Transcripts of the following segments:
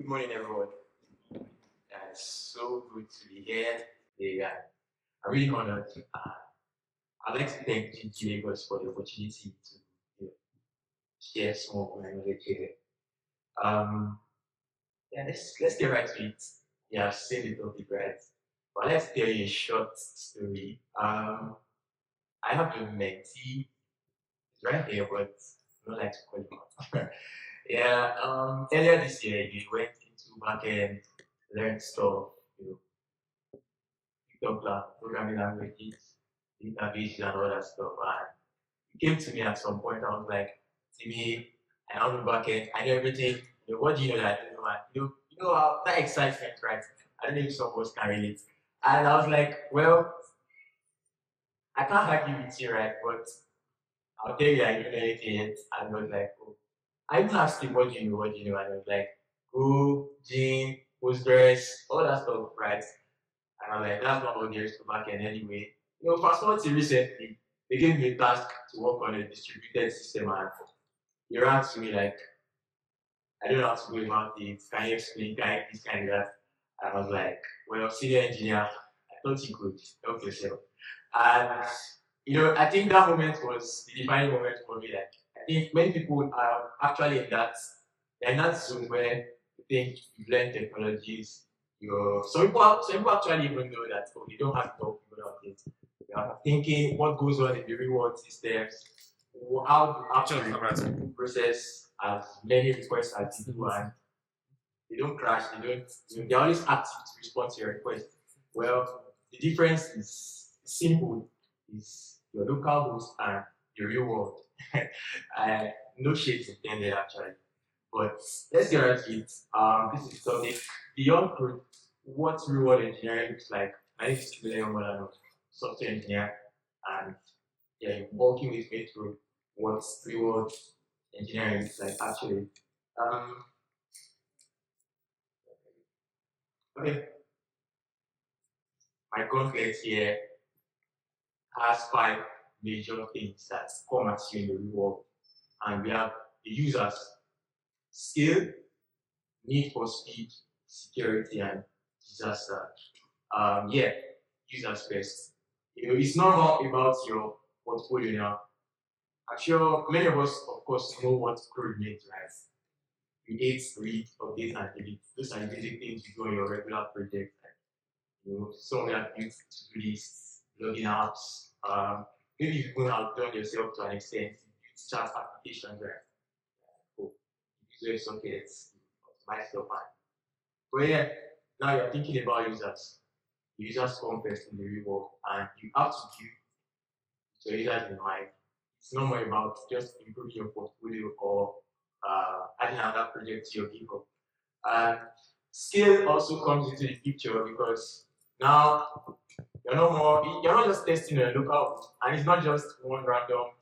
morning, everyone. It's so good to be here. Yeah, I'm really honored. I'd like to thank GT Lagos for the opportunity to share some of my knowledge here. Let's get right to it. Yeah, I've seen the topic, right? But let's tell you a short story. I have a mentee right here, but I don't like to call him out. Yeah, earlier this year, he went into Backend, learned stuff, picked up programming languages, databases, and all that stuff. And he came to me at some point. I was like, Timmy, I know the Backend, I know everything. What do you know that I don't know? And you know how that excitement, right? I don't know if some of us can relate. And I was like, well, I can't argue with you, right? But I'll tell you, I don't know anything yet. And I was like, oh. I even asked him, what do you know? What do you know? And I was like, Go, Gene, Postgres, all that stuff, right? And I'm like, that's not what there is to backend anyway. Fast forward to recently, they gave me a task to work on a distributed system, and he ran to me like, I don't know how to go about it. Can you explain? Can you this, kind of that? And I was like, well, senior engineer, I thought you could help yourself. And I think that moment was the defining moment for me. Like, I think many people are actually in that zone where you think you've learned technologies. Some people actually even know that they don't have to talk about it. They are thinking what goes on in the reward systems, how to actually process as many requests as they do, and they don't crash, they're always active to respond to your request. Well, the difference is simple, is your local host and the real world. No shades intended actually. But let's get right to it. This is topic beyond CRUD, what real world engineering looks like. My name is Timilehin Omolana, software engineer, and yeah, working with me through what real world engineering looks like actually. Okay, my conflict here has five major things that come at you in the real world, and we have the users, skill, need for speed, security, and disaster. Yeah, users first. It's not all about your portfolio now. I'm sure many of us, of course, know what CRUD means, right? Create, read, update, and delete. Those are the basic things you do on your regular project. Some of them built to do lists, login apps. Maybe you could have done yourself to an extent. You build chat applications, right? Cool. User sockets, optimize your mind. But yeah, now you're thinking about users. Users come first in the real world, and you have to give your users in mind. It's not more about just improving your portfolio or adding another project to your GitHub. And scale also comes into the picture because now you're not just testing a local, and it's not just one random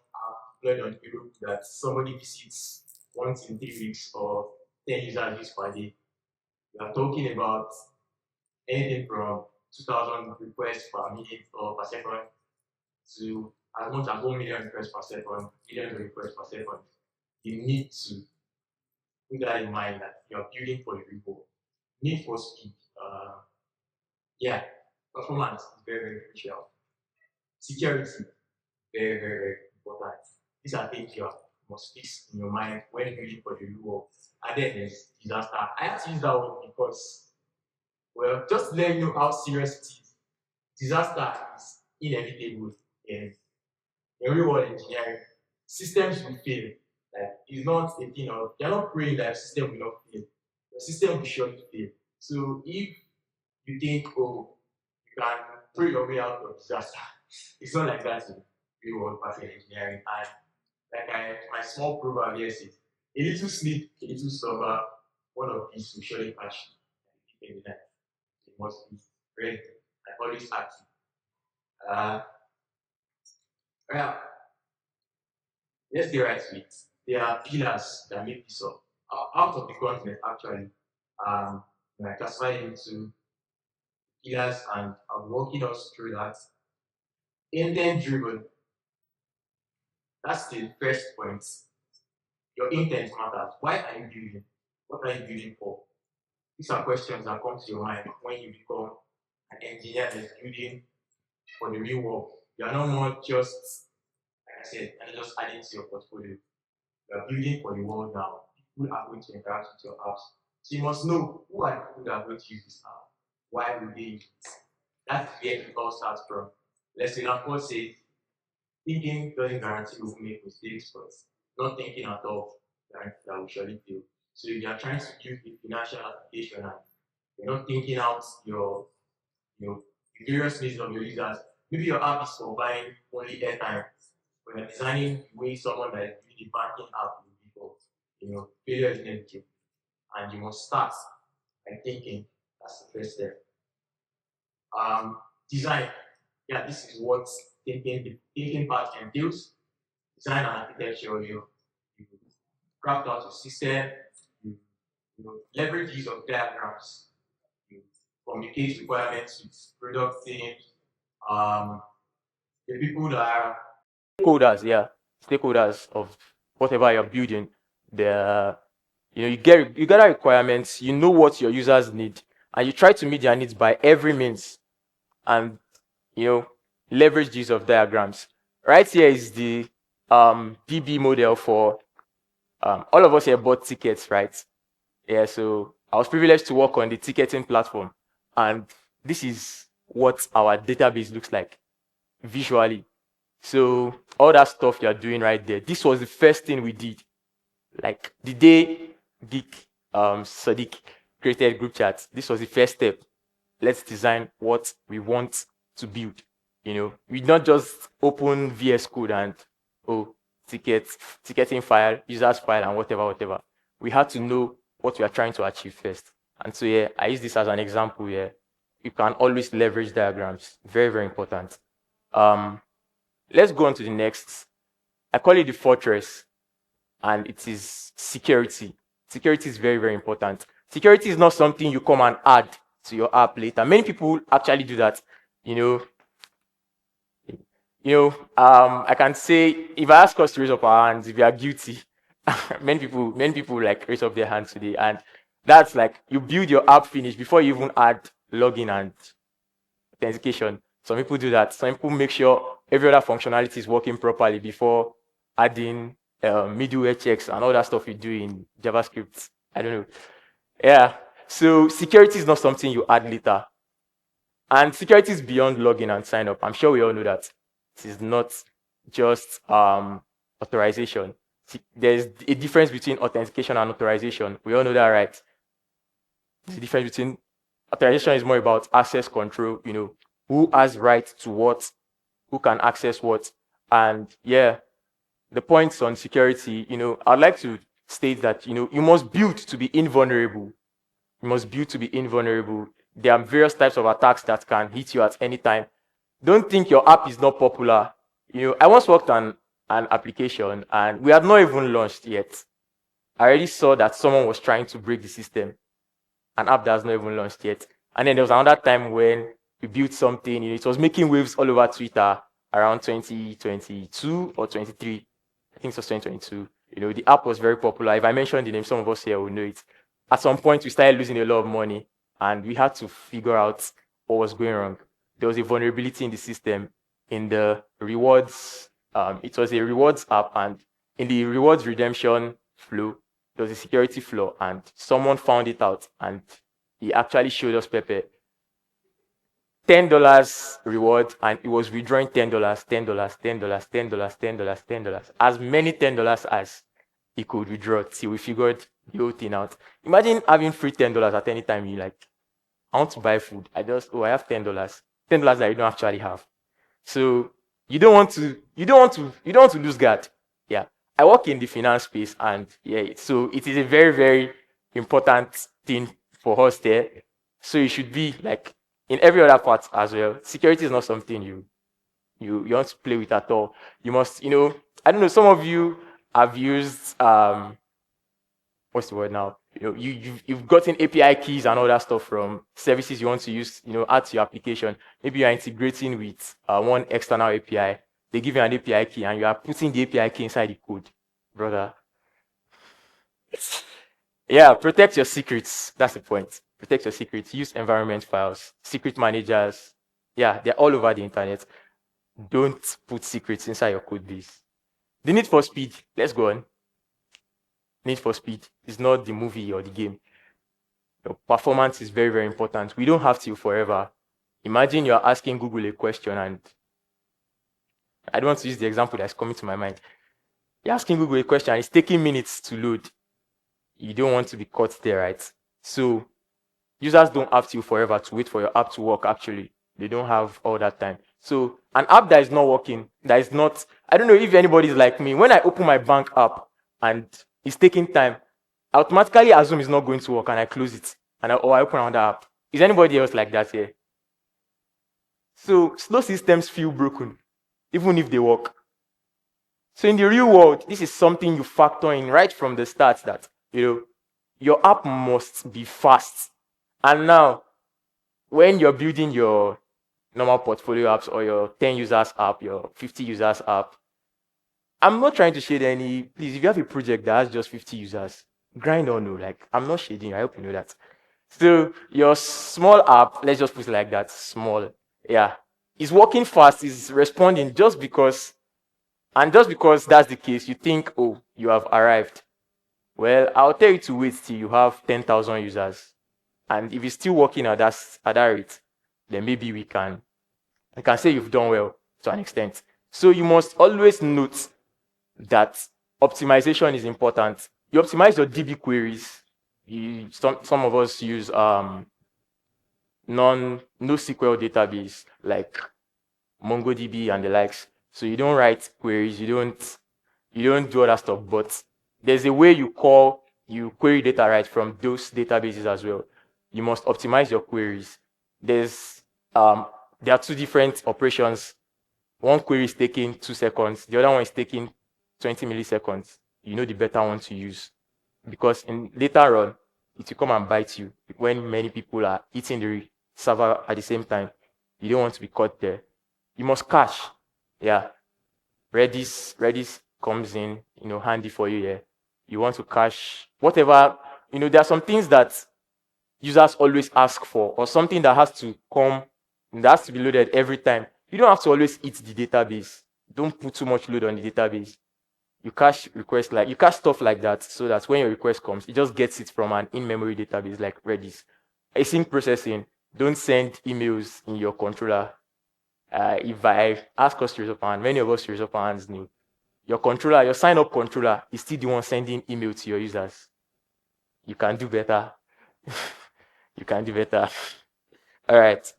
deployed on Europe that somebody visits once in 3 weeks or 10 users use per day. You are talking about anything from 2,000 requests per minute or per second to as much as 1 million requests per second, millions of requests per second. You need to put that in mind that you're building for the people. Need for speed. Yeah, performance is very, very crucial. Security, very, very, very important. These are things you must fix in your mind when building for the real world. And then there's disaster. I have to use that word because, well, just to let you know how serious it is. Disaster is inevitable in real world engineering. Systems will fail. Like, it's not a thing of, you're not praying that your system will not fail. Your system will surely fail. So if you think, oh, you can pray your way out of disaster, it's not like that in real world pattern engineering. And my small proverb here says, a little sleep, a little slumber, one of these will surely catch you in the night. You must be ready and always active. Well, let's get right to it. There are pillars that make this up. Out of the continent, actually, I classify it into pillars, and I'm walking us through that. Intent driven, that's the first point. Your intent matters. Why are you building? What are you building for? These are questions that come to your mind when you become an engineer that's building for the real world. You are no more just, like I said, and just adding to your portfolio. You are building for the world now. People are going to interact with your apps. So you must know who are the people that are going to use this app. Why will they use it? That's where it all starts from. Lesson of course says thinking doesn't guarantee we will make mistakes, but not thinking at all guarantees that we surely fail. So if you are trying to use the financial application and you're not thinking out your the various needs of your users, maybe your app is for buying only airtime, but you're designing the way someone that is doing the banking app will be for failure is inevitable. And you must start by thinking. That's the first step. Design. Yeah, this is what the thinking part entails. Design and architecture, you craft out your system, you, leverage use of diagrams, you communicate requirements with product teams, the people that are stakeholders of whatever you're building. The you gather requirements, you know what your users need, and you try to meet their needs by every means, and leverage the use of diagrams. Right here is the PB model for all of us here bought tickets, right? Yeah, so I was privileged to work on the ticketing platform, and this is what our database looks like visually. So all that stuff you're doing right there, this was the first thing we did. Like the day Geek Sadiq created group chats, this was the first step. Let's design what we want to build. We not just open VS Code and ticketing file, users file, and whatever. We had to know what we are trying to achieve first. And so yeah, I use this as an example here. You can always leverage diagrams. Very, very important. Let's go on to the next. I call it the fortress, and it is security. Security is very, very important. Security is not something you come and add to your app later. Many people actually do that. I can say if I ask us to raise up our hands, if you are guilty, many people like raise up their hands today, and that's like you build your app finish before you even add login and authentication. Some people do that. Some people make sure every other functionality is working properly before adding middleware checks and all that stuff you do in JavaScript. I don't know. Yeah. So security is not something you add later. And security is beyond login and sign up. I'm sure we all know that. It is not just authorization. There's a difference between authentication and authorization. We all know that, right? The difference between authorization is more about access control, who has right to what, who can access what. And yeah, the points on security, I'd like to state that, you must build to be invulnerable. You must build to be invulnerable. There are various types of attacks that can hit you at any time. Don't think your app is not popular. I once worked on an application and we had not even launched yet. I already saw that someone was trying to break the system. An app that has not even launched yet. And then there was another time when we built something, it was making waves all over Twitter around 2022 or 23. I think it was 2022. The app was very popular. If I mention the name, some of us here will know it. At some point, we started losing a lot of money, and we had to figure out what was going wrong. There was a vulnerability in the system, in the rewards. It was a rewards app, and in the rewards redemption flow, there was a security flaw, and someone found it out, and he actually showed us Pepe. $10 reward, and it was withdrawing $10, $10, as many $10 as he could withdraw till we figured the whole thing out. Imagine having free $10 at any time. You like, I want to buy food. I have $10, $10 that you don't actually have. So you don't want to lose guard. Yeah, I work in the finance space, and yeah, so it is a very, very important thing for us there. So it should be like in every other part as well. Security is not something you want to play with at all. You must, I don't know, some of you have used what's the word now? You've gotten API keys and all that stuff from services you want to use, add to your application. Maybe you're integrating with one external API. They give you an API key and you are putting the API key inside the code. Brother. Yeah, protect your secrets. That's the point. protect your secrets, use environment files, secret managers. Yeah, they're all over the internet. Don't put secrets inside your code base. The need for speed, let's go on. Need for speed is not the movie or the game. Your performance is very, very important. We don't have to forever. Imagine you're asking Google a question, and I don't want to use the example that's coming to my mind. You're asking Google a question and it's taking minutes to load. You don't want to be caught there, right? So users don't have to forever to wait for your app to work, actually. They don't have all that time. So an app that is not working, that is not, I don't know if anybody is like me. When I open my bank app and it's taking time, I automatically assume it's not going to work and I close it. Or I open another app. Is anybody else like that here? So slow systems feel broken, even if they work. So in the real world, this is something you factor in right from the start, that your app must be fast. And now, when you're building your normal portfolio apps or your 10 users app, your 50 users app, I'm not trying to shade any. Please, if you have a project that has just 50 users, grind on. No, like, I'm not shading. I hope you know that. So your small app, let's just put it like that, small, yeah, is working fast, is responding just because that's the case, you think, oh, you have arrived. Well, I'll tell you to wait till you have 10,000 users. And if it's still working at that rate, then maybe we can say you've done well to an extent. So you must always note that optimization is important. You optimize your DB queries. Some of us use NoSQL database like MongoDB and the likes. So you don't write queries, you don't do other stuff, but there's a way you query data right from those databases as well. You must optimize your queries. There are two different operations. One query is taking 2 seconds, the other one is taking 20 milliseconds. You know the better one to use, because later on it will come and bite you when many people are hitting the server at the same time. You don't want to be caught there. You must cache. Yeah. Redis comes in, handy for you here. You want to cache whatever, there are some things that users always ask for, or something that has to be loaded every time. You don't have to always eat the database. Don't put too much load on the database. You cache stuff like that, so that when your request comes, it just gets it from an in-memory database like Redis. Async processing. Don't send emails in your controller. If I ask us to raise up our hand, many of us raise up our hands new. Your sign-up controller is still the one sending email to your users. You can do better. You can do better. All right.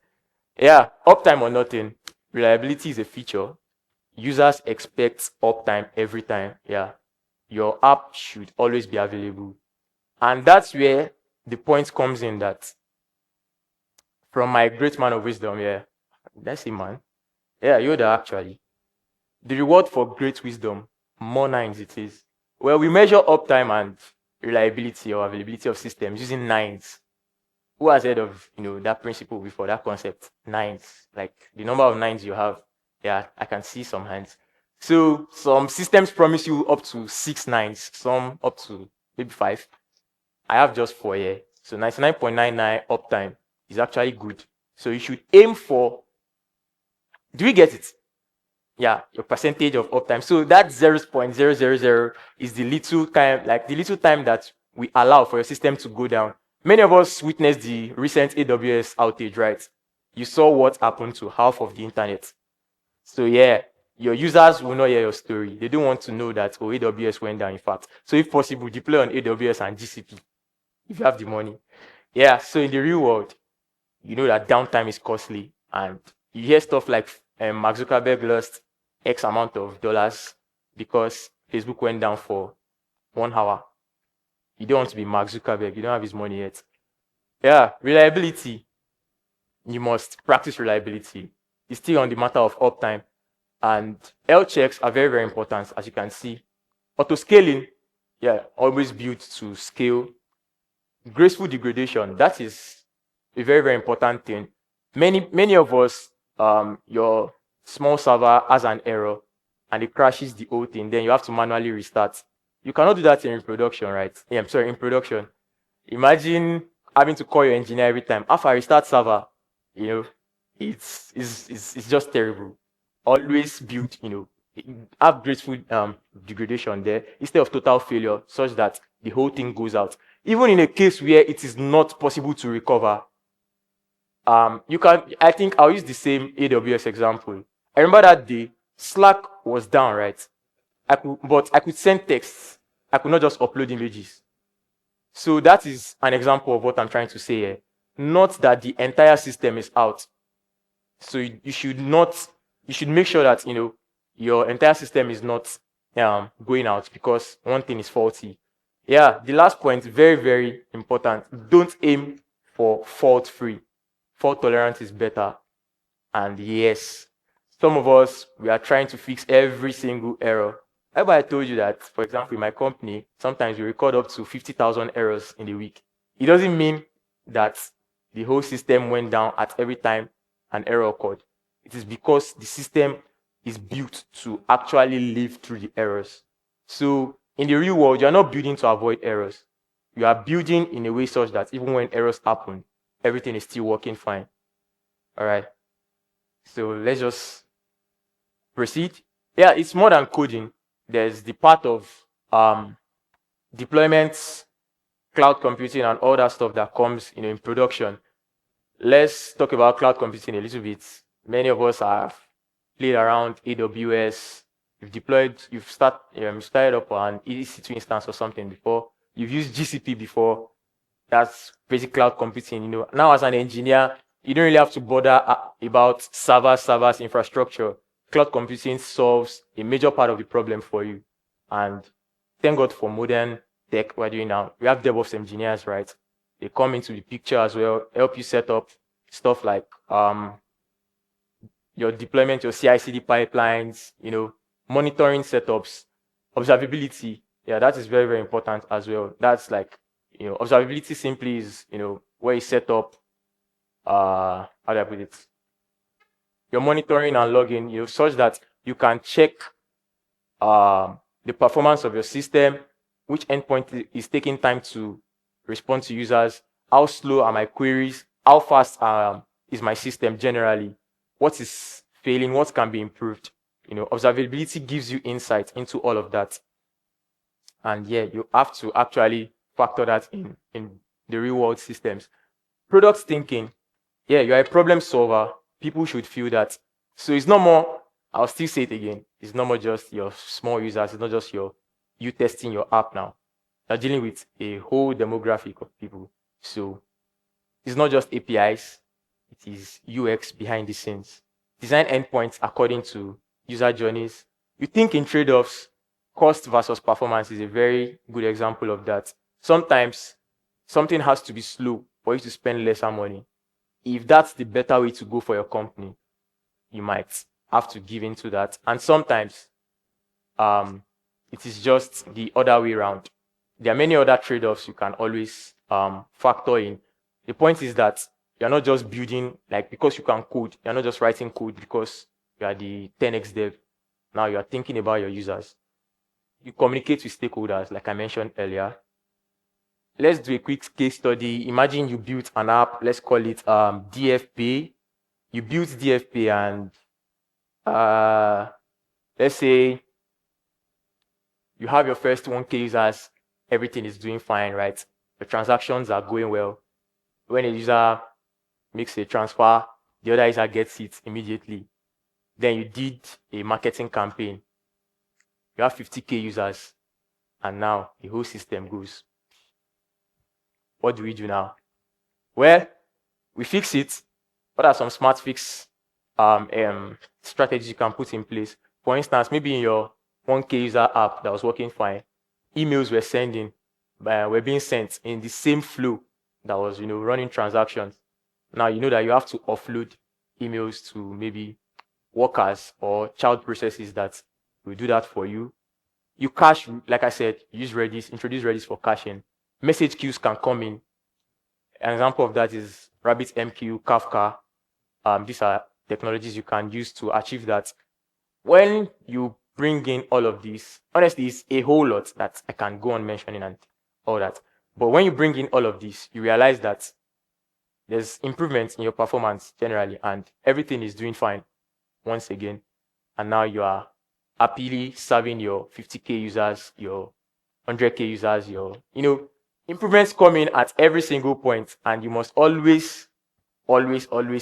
Yeah, uptime or nothing. Reliability is a feature. Users expect uptime every time. Yeah. Your app should always be available. And that's where the point comes in, that from my great man of wisdom, yeah. That's it, man. Yeah, Yoda, actually. The reward for great wisdom, more nines it is. Well, we measure uptime and reliability or availability of systems using nines. Who has heard of that principle before, that concept? Nines, like the number of nines you have. Yeah, I can see some hands. So some systems promise you up to 6 nines, some up to maybe 5. I have just 4 here. So 99.99 uptime is actually good. So you should aim for. Do we get it? Yeah, your percentage of uptime. So that 0.000 is the little time that we allow for your system to go down. Many of us witnessed the recent AWS outage, right? You saw what happened to half of the internet. So yeah, your users will not hear your story. They don't want to know that, oh, AWS went down, in fact. So if possible, deploy on AWS and GCP if you have the money. Yeah, so in the real world, you know that downtime is costly. And you hear stuff like Mark Zuckerberg lost X amount of dollars because Facebook went down for 1 hour. You don't want to be Mark Zuckerberg. You don't have his money yet. Yeah, reliability. You must practice reliability. It's still on the matter of uptime. And health checks are very, very important, as you can see. Auto-scaling, yeah, always built to scale. Graceful degradation, that is a very, very important thing. Many of us, your small server has an error and it crashes the whole thing. Then you have to manually restart. You cannot do that in production, right? Yeah, I'm sorry, in production. Imagine having to call your engineer every time. After I restart server, it's just terrible. Always build, have graceful degradation there instead of total failure, such that the whole thing goes out. Even in a case where it is not possible to recover, I think I'll use the same AWS example. I remember that day, Slack was down, right? But I could send texts. I could not just upload images. So that is an example of what I'm trying to say here. Not that the entire system is out. So you should make sure that your entire system is not going out because one thing is faulty. Yeah, the last point, very, very important. Don't aim for fault-free. Fault tolerance is better. And yes, some of us, we are trying to fix every single error. Remember I told you that, for example, in my company, sometimes we record up to 50,000 errors in a week. It doesn't mean that the whole system went down at every time an error occurred. It is because the system is built to actually live through the errors. So in the real world, you're not building to avoid errors. You are building in a way such that even when errors happen, everything is still working fine. All right. So let's just proceed. Yeah, it's more than coding. There's the part of deployments, cloud computing, and all that stuff that comes in production. Let's talk about cloud computing a little bit. Many of us have played around AWS. You've started up an EC2 instance or something before. You've used GCP before. That's basic cloud computing. Now as an engineer, you don't really have to bother about servers, infrastructure. Cloud computing solves a major part of the problem for you. And thank God for modern tech we're doing now. We have DevOps engineers, right? They come into the picture as well, help you set up stuff like your deployment, your CI/CD pipelines, monitoring setups, observability. Yeah, that is very, very important as well. That's like, observability simply is, where you set up, how do I put it? Your monitoring and logging, such that you can check the performance of your system, which endpoint is taking time to respond to users, how slow are my queries, how fast is my system generally, what is failing, what can be improved. Observability gives you insight into all of that. And yeah, you have to actually factor that in the real world systems. Product thinking. Yeah, you're a problem solver. People should feel that. So it's not more, I'll still say it again, it's not more just your small users, it's not just you testing your app now. You're dealing with a whole demographic of people. So it's not just APIs, it is UX behind the scenes. Design endpoints according to user journeys. You think in trade-offs. Cost versus performance is a very good example of that. Sometimes something has to be slow for you to spend lesser money. If that's the better way to go for your company, you might have to give into that. And sometimes it is just the other way around. There are many other trade-offs you can always factor in. The point is that you're not just building, like, because you can code, you're not just writing code because you are the 10x dev. Now you are thinking about your users. You communicate with stakeholders, like I mentioned earlier. Let's do a quick case study. Imagine you built an app, let's call it DFP. You built DFP and let's say you have your first 1K users, everything is doing fine, right? The transactions are going well. When a user makes a transfer, the other user gets it immediately. Then you did a marketing campaign. You have 50K users, and now the whole system goes. What do we do now? Well, we fix it. What are some smart fix strategies you can put in place? For instance, maybe in your 1K user app that was working fine, emails were being sent in the same flow that was running transactions. Now you know that you have to offload emails to maybe workers or child processes that will do that for you. You cache, like I said, use Redis, introduce Redis for caching. Message queues can come in. An example of that is RabbitMQ, Kafka. These are technologies you can use to achieve that. When you bring in all of these, honestly, it's a whole lot that I can go on mentioning and all that. But when you bring in all of this, you realize that there's improvements in your performance generally, and everything is doing fine once again. And now you are happily serving your 50K users, your 100K users, improvements coming at every single point, and you must always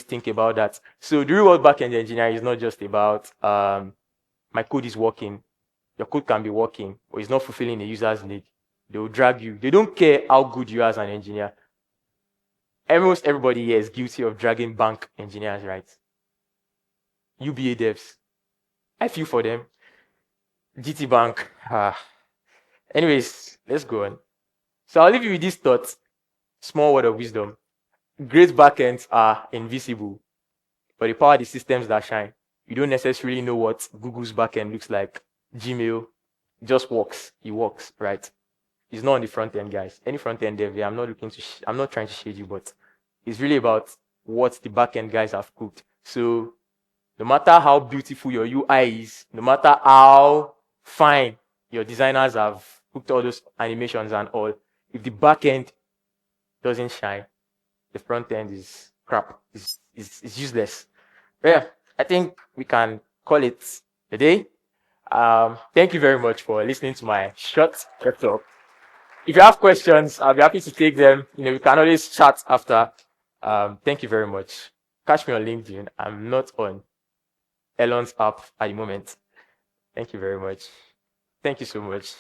think about that. So the real world backend engineer is not just about my code is working. Your code can be working, but it's not fulfilling the user's need. They will drag you. They don't care how good you are as an engineer. Almost everybody here is guilty of dragging bank engineers, right? UBA devs. I feel for them. GT Bank. Anyways, let's go on. So I'll leave you with this thought. Small word of wisdom. Great backends are invisible, but they power the systems that shine. You don't necessarily know what Google's backend looks like. Gmail just works. It works, right? It's not on the front end, guys. Any front end dev, I'm not trying to shade you, but it's really about what the backend guys have cooked. So no matter how beautiful your UI is, no matter how fine your designers have cooked all those animations and all, if the backend doesn't shine, the front end is crap. It's useless. But yeah, I think we can call it a day. Thank you very much for listening to my short talk. If you have questions, I'll be happy to take them. We can always chat after. Thank you very much. Catch me on LinkedIn. I'm not on Elon's app at the moment. Thank you very much. Thank you so much.